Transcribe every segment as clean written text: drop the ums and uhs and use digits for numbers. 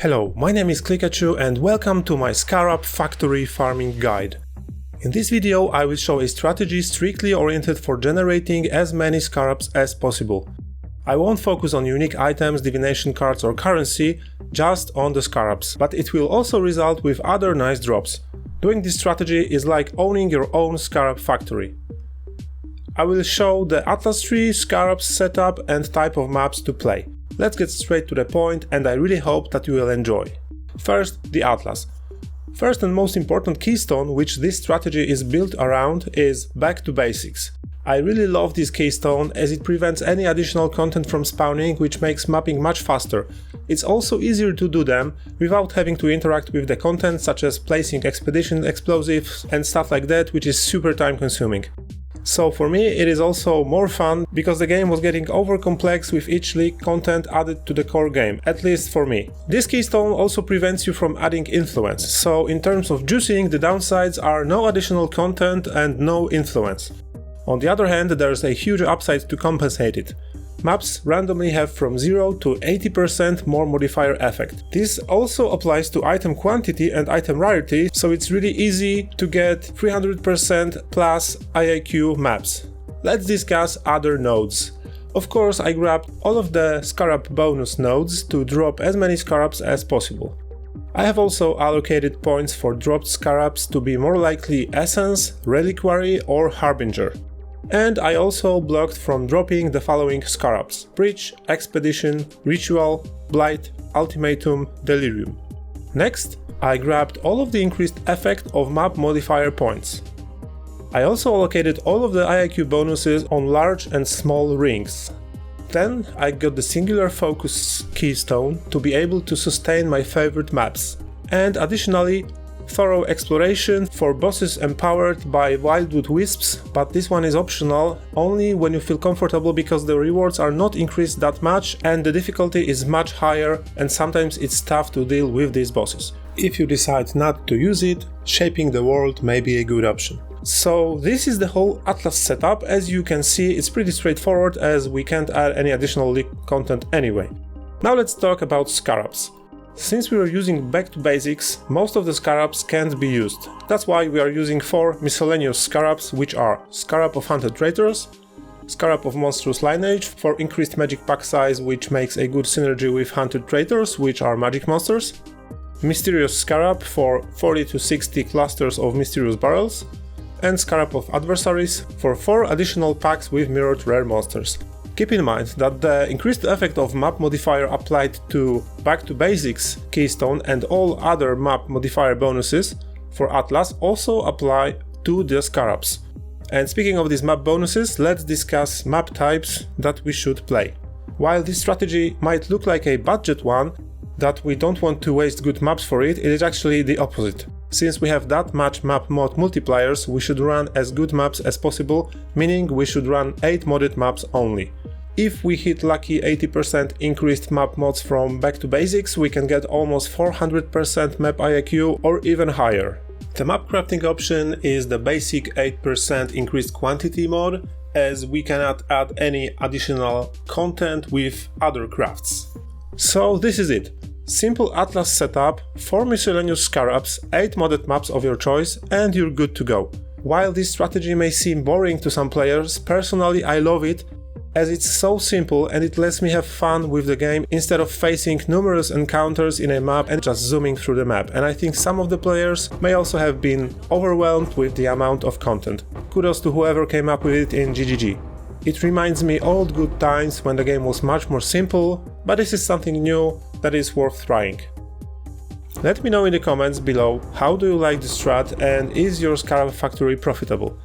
Hello, my name is Klikachu and welcome to my Scarab factory farming guide. In this video I will show a strategy strictly oriented for generating as many Scarabs as possible. I won't focus on unique items, divination cards or currency, just on the Scarabs, but it will also result with other nice drops. Doing this strategy is like owning your own Scarab factory. I will show the Atlas tree, Scarabs setup and type of maps to play. Let's get straight to the point and I really hope that you will enjoy. First, the Atlas. First and most important keystone which this strategy is built around is back to basics. I really love this keystone as it prevents any additional content from spawning, which makes mapping much faster. It's also easier to do them without having to interact with the content such as placing expedition explosives and stuff like that, which is super time consuming. So for me it is also more fun because the game was getting over complex with each league content added to the core game, at least for me. This keystone also prevents you from adding influence, so in terms of juicing the downsides are no additional content and no influence. On the other hand, there's a huge upside to compensate it. Maps randomly have from 0 to 80% more modifier effect. This also applies to item quantity and item rarity, so it's really easy to get 300% plus IIQ maps. Let's discuss other nodes. Of course, I grabbed all of the Scarab bonus nodes to drop as many Scarabs as possible. I have also allocated points for dropped Scarabs to be more likely Essence, Reliquary or Harbinger. And I also blocked from dropping the following Scarabs: Breach, Expedition, Ritual, Blight, Ultimatum, Delirium. Next, I grabbed all of the increased effect of map modifier points. I also allocated all of the IIQ bonuses on large and small rings. Then I got the Singular Focus keystone to be able to sustain my favorite maps. And additionally, Thorough Exploration for bosses empowered by Wildwood Wisps, but this one is optional only when you feel comfortable because the rewards are not increased that much and the difficulty is much higher and sometimes it's tough to deal with these bosses. If you decide not to use it, Shaping the World may be a good option. So this is the whole Atlas setup. As you can see, it's pretty straightforward as we can't add any additional league content anyway. Now let's talk about Scarabs. Since we are using back to basics, most of the Scarabs can't be used. That's why we are using 4 miscellaneous Scarabs, which are Scarab of Hunted Traitors, Scarab of Monstrous Lineage for increased magic pack size, which makes a good synergy with Hunted Traitors, which are magic monsters, Mysterious Scarab for 40 to 60 clusters of Mysterious Barrels, and Scarab of Adversaries for 4 additional packs with mirrored rare monsters. Keep in mind that the increased effect of map modifier applied to Back to Basics keystone and all other map modifier bonuses for Atlas also apply to the Scarabs. And speaking of these map bonuses, let's discuss map types that we should play. While this strategy might look like a budget one, that we don't want to waste good maps for it, it is actually the opposite. Since we have that much map mod multipliers, we should run as good maps as possible, meaning we should run 8 modded maps only. If we hit lucky 80% increased map mods from Back to Basics, we can get almost 400% map IIQ or even higher. The map crafting option is the basic 8% increased quantity mod, as we cannot add any additional content with other crafts. So this is it. Simple Atlas setup, 4 miscellaneous Scarabs, 8 modded maps of your choice, and you're good to go. While this strategy may seem boring to some players, personally I love it as it's so simple and it lets me have fun with the game instead of facing numerous encounters in a map and just zooming through the map. And I think some of the players may also have been overwhelmed with the amount of content. Kudos to whoever came up with it in GGG. It reminds me old good times when the game was much more simple, but this is something new that is worth trying. Let me know in the comments below how do you like the strat and is your Scarab factory profitable.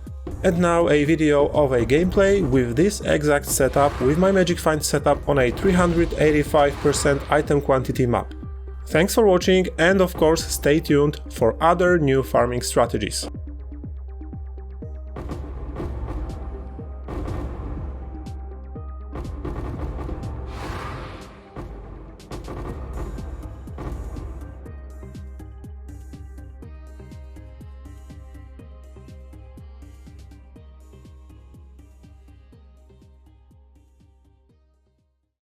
And now a video of a gameplay with this exact setup with my Magic Find setup on a 385% item quantity map. Thanks for watching and of course stay tuned for other new farming strategies.